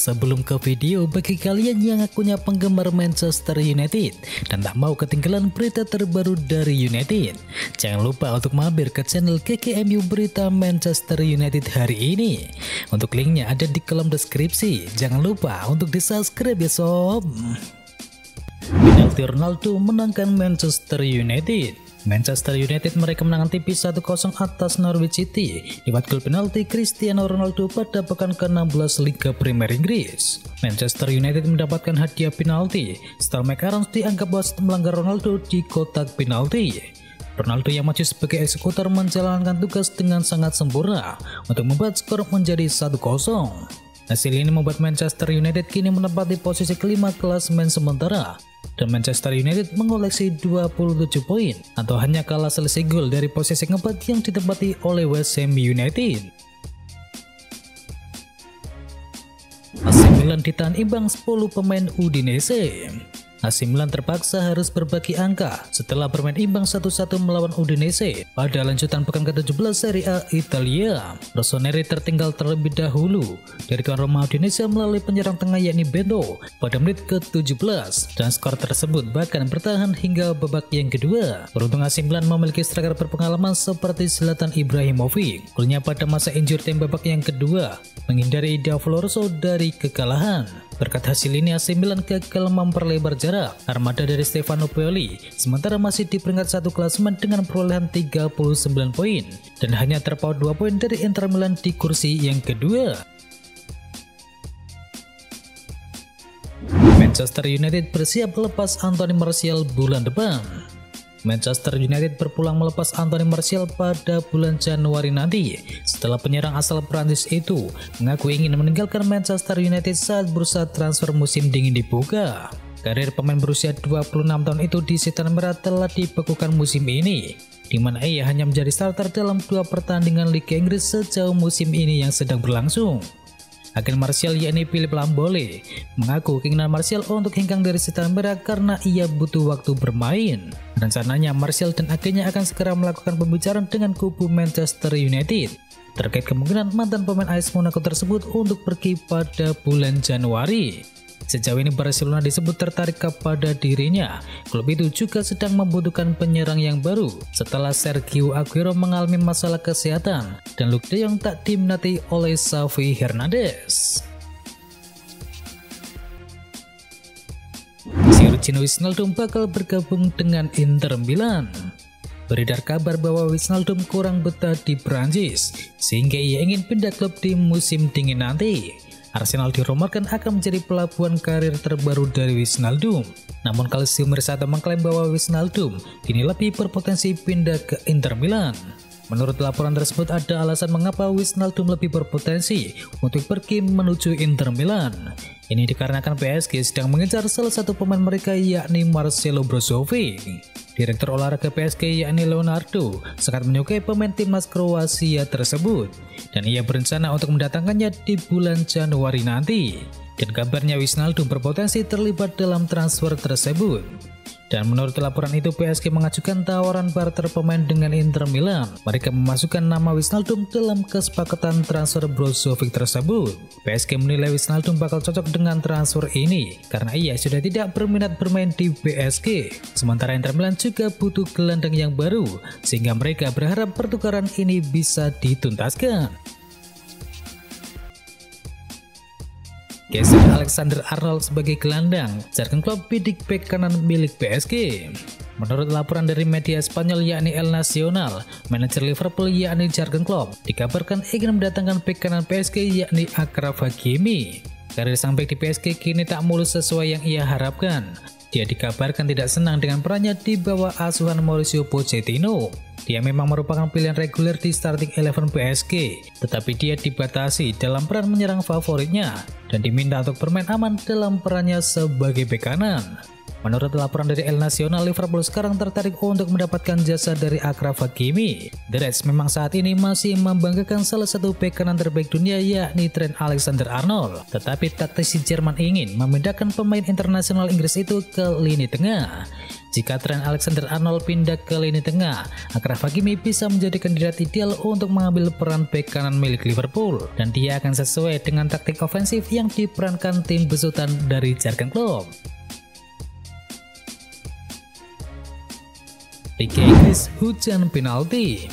Sebelum ke video, bagi kalian yang akunnya penggemar Manchester United dan tak mau ketinggalan berita terbaru dari United, jangan lupa untuk mampir ke channel KKMU Berita Manchester United hari ini. Untuk linknya ada di kolom deskripsi. Jangan lupa untuk di subscribe ya sob. Penalti Ronaldo menangkan Manchester United. Manchester United meraih kemenangan tipis 1-0 atas Norwich City lewat gol penalti Cristiano Ronaldo pada pekan ke-16 Liga Premier Inggris. Manchester United mendapatkan hadiah penalti setelah McAarons dianggap wasit melanggar Ronaldo di kotak penalti. Ronaldo yang maju sebagai eksekutor menjalankan tugas dengan sangat sempurna untuk membuat skor menjadi 1-0. Hasil ini membuat Manchester United kini menempati posisi kelima klasemen sementara. Dan Manchester United mengoleksi 27 poin atau hanya kalah selisih gol dari posisi keempat yang ditempati oleh West Ham United. AC Milan ditahan imbang 10 pemain Udinese. AC Milan terpaksa harus berbagi angka setelah bermain imbang 1-1 melawan Udinese pada lanjutan pekan ke-17 Serie A Italia. Rossoneri tertinggal terlebih dahulu dari tuan rumah Udinese melalui penyerang tengah yakni Bento pada menit ke-17 dan skor tersebut bahkan bertahan hingga babak yang kedua. Beruntung AC Milan memiliki striker berpengalaman seperti Zlatan Ibrahimovic. Golnya pada masa injury time babak yang kedua menghindari Diavolo Rosso dari kekalahan. Berkat hasil ini AC Milan gagal memperlebar jarak armada dari Stefano Pioli, sementara masih di peringkat 1 klasemen dengan perolehan 39 poin dan hanya terpaut 2 poin dari Inter Milan di kursi yang kedua. Manchester United bersiap lepas Anthony Martial bulan depan. Manchester United berpulang melepas Anthony Martial pada bulan Januari nanti setelah penyerang asal Prancis itu mengaku ingin meninggalkan Manchester United saat bursa transfer musim dingin dibuka. Karir pemain berusia 26 tahun itu di Setan Merah telah dibekukan musim ini, di mana ia hanya menjadi starter dalam 2 pertandingan Liga Inggris sejauh musim ini yang sedang berlangsung. Agen Martial yakni Philippe Lambole mengaku keinginan Martial untuk hengkang dari Setan Merah karena ia butuh waktu bermain. Rencananya Martial dan agennya akan segera melakukan pembicaraan dengan kubu Manchester United terkait kemungkinan mantan pemain AS Monaco tersebut untuk pergi pada bulan Januari. Sejauh ini Barcelona disebut tertarik kepada dirinya. Klub itu juga sedang membutuhkan penyerang yang baru setelah Sergio Aguero mengalami masalah kesehatan dan Luke de Jong tak diminati oleh Xavi Hernandez. Georginio Wijnaldum bakal bergabung dengan Inter Milan. Beredar kabar bahwa Wijnaldum kurang betah di Prancis sehingga ia ingin pindah klub di musim dingin nanti. Arsenal dirumorkan akan menjadi pelabuhan karir terbaru dari Wijnaldum. Namun Calcio Mercato mengklaim bahwa Wijnaldum kini lebih berpotensi pindah ke Inter Milan. Menurut laporan tersebut ada alasan mengapa Wijnaldum lebih berpotensi untuk pergi menuju Inter Milan. Ini dikarenakan PSG sedang mengejar salah satu pemain mereka yakni Marcelo Brozovic. Direktur olahraga PSG yakni Leonardo sangat menyukai pemain timnas Kroasia tersebut dan ia berencana untuk mendatangkannya di bulan Januari nanti. Dan kabarnya Wijnaldum berpotensi terlibat dalam transfer tersebut. Dan menurut laporan itu PSG mengajukan tawaran barter pemain dengan Inter Milan. Mereka memasukkan nama Wijnaldum dalam kesepakatan transfer Brozovic tersebut. PSG menilai Wijnaldum bakal cocok dengan transfer ini karena ia sudah tidak berminat bermain di PSG. Sementara Inter Milan juga butuh gelandang yang baru sehingga mereka berharap pertukaran ini bisa dituntaskan. Geser Alexander Arnold sebagai gelandang, Jurgen Klopp bidik bek kanan milik PSG. Menurut laporan dari media Spanyol yakni El Nacional, manajer Liverpool yakni Jurgen Klopp dikabarkan ingin mendatangkan bek kanan PSG yakni Achraf Hakimi. Karir sang bek di PSG kini tak mulus sesuai yang ia harapkan. Dia dikabarkan tidak senang dengan perannya di bawah asuhan Mauricio Pochettino. Dia memang merupakan pilihan reguler di starting 11 PSG, tetapi dia dibatasi dalam peran menyerang favoritnya dan diminta untuk bermain aman dalam perannya sebagai bek kanan. Menurut laporan dari El Nacional, Liverpool sekarang tertarik untuk mendapatkan jasa dari Achraf Hakimi. The Reds memang saat ini masih membanggakan salah satu bek kanan terbaik dunia yakni Trent Alexander-Arnold. Tetapi taktisi Jerman ingin memindahkan pemain internasional Inggris itu ke lini tengah. Jika Trent Alexander-Arnold pindah ke lini tengah, Achraf Hakimi bisa menjadi kandidat ideal untuk mengambil peran bek kanan milik Liverpool, dan dia akan sesuai dengan taktik ofensif yang diperankan tim besutan dari Jurgen Klopp. Liga Inggris hujan penalti.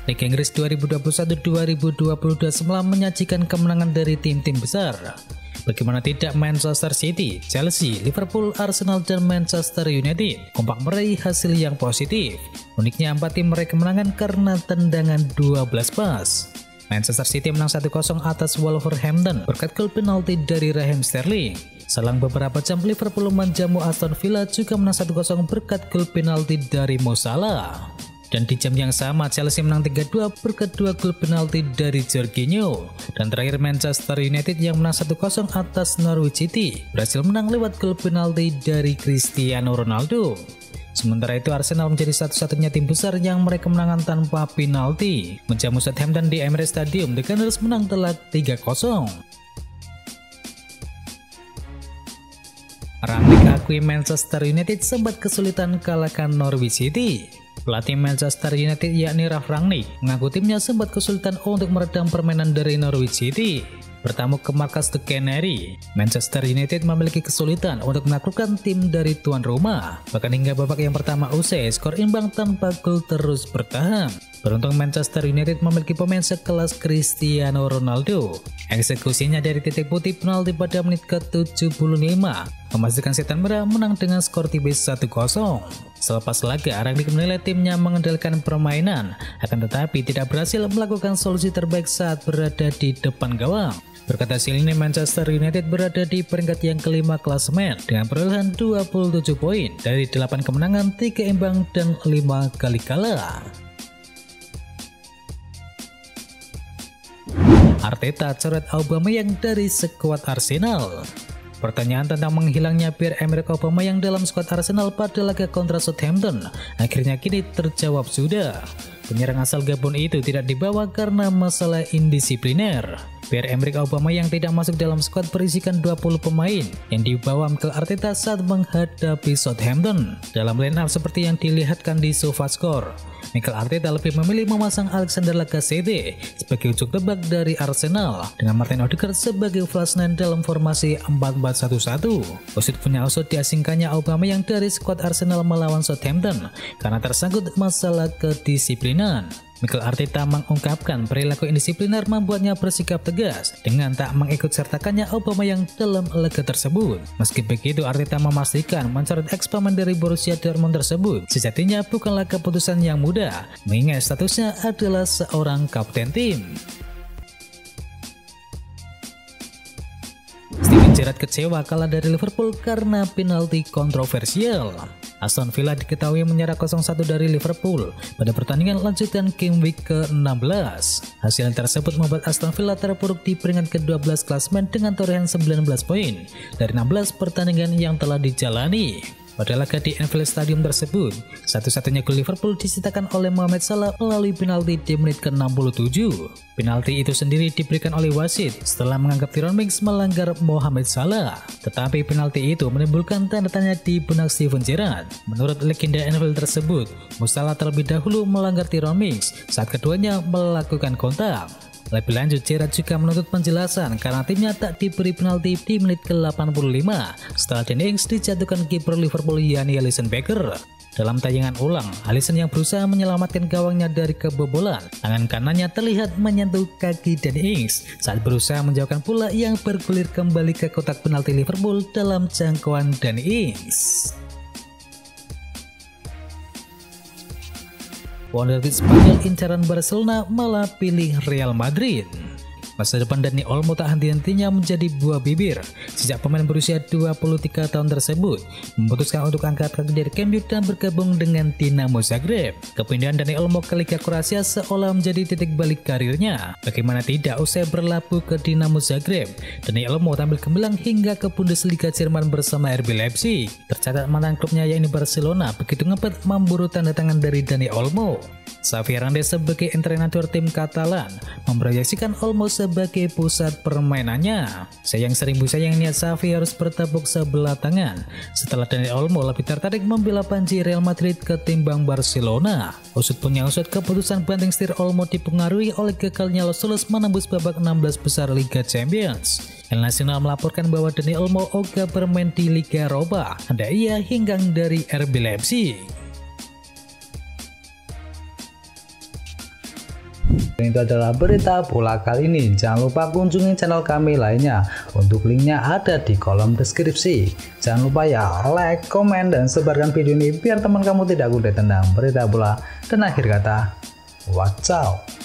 Liga Inggris 2021-2022 semalam menyajikan kemenangan dari tim-tim besar. Bagaimana tidak, Manchester City, Chelsea, Liverpool, Arsenal, dan Manchester United kompak meraih hasil yang positif. Uniknya 4 tim meraih kemenangan karena tendangan 12 pas. Manchester City menang 1-0 atas Wolverhampton berkat gol penalti dari Raheem Sterling. Selang beberapa jam, Liverpool menjamu Aston Villa juga menang 1-0 berkat gol penalti dari Mo Salah. Dan di jam yang sama, Chelsea menang 3-2 berkat 2 gol penalti dari Jorginho. Dan terakhir, Manchester United yang menang 1-0 atas Norwich City berhasil menang lewat gol penalti dari Cristiano Ronaldo. Sementara itu, Arsenal menjadi satu-satunya tim besar yang meraih kemenangan tanpa penalti, menjamu Southampton di Emirates Stadium. The Gunners menang telak 3-0. Rangnick akui Manchester United sempat kesulitan kalahkan Norwich City. Pelatih Manchester United yakni Ralf Rangnick mengaku timnya sempat kesulitan untuk meredam permainan dari Norwich City. Bertamu ke markas The Canary, Manchester United memiliki kesulitan untuk menaklukkan tim dari tuan rumah. Bahkan hingga babak yang pertama usai, skor imbang tanpa gol terus bertahan. Beruntung Manchester United memiliki pemain sekelas Cristiano Ronaldo. Eksekusinya dari titik putih penalti pada menit ke-75 memastikan Setan Merah menang dengan skor tipis 1-0. Selepas laga, Rangnick menilai timnya mengendalikan permainan, akan tetapi tidak berhasil melakukan solusi terbaik saat berada di depan gawang. Berkat hasil ini, Manchester United berada di peringkat yang kelima klasemen dengan perolehan 27 poin dari 8 kemenangan, 3 imbang, dan 5 kali kalah. Arteta coret Aubameyang dari skuad Arsenal. Pertanyaan tentang menghilangnya Pierre-Emerick Aubameyang dalam skuad Arsenal pada laga kontra Southampton akhirnya kini terjawab sudah. Penyerang asal Gabon itu tidak dibawa karena masalah indisipliner. Pierre-Emerick Aubameyang tidak masuk dalam skuad berisikan 20 pemain yang dibawa Mikel Arteta saat menghadapi Southampton. Dalam line up seperti yang dilihatkan di SofaScore, Mikel Arteta lebih memilih memasang Alexander Lacazette sebagai ujung tebak dari Arsenal dengan Martin Odegaard sebagai false nine dalam formasi 4-4-1-1. Wasit punya usut diasingkannya Aubameyang dari skuad Arsenal melawan Southampton karena tersangkut masalah kedisiplinan. Mikel Arteta mengungkapkan perilaku indisipliner membuatnya bersikap tegas dengan tak mengikut sertakannya Aubameyang dalam laga tersebut. Meski begitu, Arteta memastikan mencoret ex-pemain dari Borussia Dortmund tersebut sejatinya bukanlah keputusan yang mudah, mengingat statusnya adalah seorang kapten tim. Steven Gerrard kecewa kalah dari Liverpool karena penalti kontroversial. Aston Villa diketahui menyerah 0-1 dari Liverpool pada pertandingan lanjutan game week ke-16. Hasil tersebut membuat Aston Villa terpuruk di peringkat ke-12 klasemen dengan torehan 19 poin dari 16 pertandingan yang telah dijalani. Pada laga di Anfield Stadium tersebut, satu-satunya gol Liverpool disitakan oleh Mohamed Salah melalui penalti di menit ke-67. Penalti itu sendiri diberikan oleh wasit setelah menganggap Tyrone Mings melanggar Mohamed Salah. Tetapi penalti itu menimbulkan tanda tanya di benak Steven Gerrard. Menurut legenda Anfield tersebut, Mo Salah terlebih dahulu melanggar Tyrone Mings saat keduanya melakukan kontak. Lebih lanjut, Gerrard juga menuntut penjelasan karena timnya tak diberi penalti di menit ke-85 setelah Danny Ings dijatuhkan kiper Liverpool yakni Alisson Becker. Dalam tayangan ulang, Alisson yang berusaha menyelamatkan gawangnya dari kebobolan, tangan kanannya terlihat menyentuh kaki Danny Ings saat berusaha menjauhkan bola yang bergulir kembali ke kotak penalti Liverpool dalam jangkauan Danny Ings. Wonderkid Spanyol incaran Barcelona malah pilih Real Madrid. Masa depan Dani Olmo tak henti-hentinya menjadi buah bibir sejak pemain berusia 23 tahun tersebut memutuskan untuk angkat kaki dari Camp Nou dan bergabung dengan Dinamo Zagreb. Kepindahan Dani Olmo ke Liga Kroasia seolah menjadi titik balik karirnya. Bagaimana tidak, usai berlabuh ke Dinamo Zagreb, Dani Olmo tampil gemilang hingga ke Bundesliga Jerman bersama RB Leipzig. Tercatat mantan klubnya yakni Barcelona begitu ngepet memburu tanda tangan dari Dani Olmo. Xavi Hernandez sebagai entrenator tim Katalan memproyeksikan Olmo sebagai pusat permainannya. Sayang 1000 sayang niat Xavi harus bertepuk sebelah tangan setelah Dani Olmo lebih tertarik membela panji Real Madrid ketimbang Barcelona. Usut punya usut, keputusan banting setir Olmo dipengaruhi oleh gagalnya Los Angeles menembus babak 16 besar Liga Champions. El Nacional melaporkan bahwa Dani Olmo ogah bermain di Liga Eropa, anda ia hinggang dari RB Leipzig. Itu adalah berita bola kali ini. Jangan lupa kunjungi channel kami lainnya. Untuk linknya ada di kolom deskripsi. Jangan lupa ya like, komen, dan sebarkan video ini biar teman kamu tidak kudet tentang berita bola. Dan akhir kata, watch out.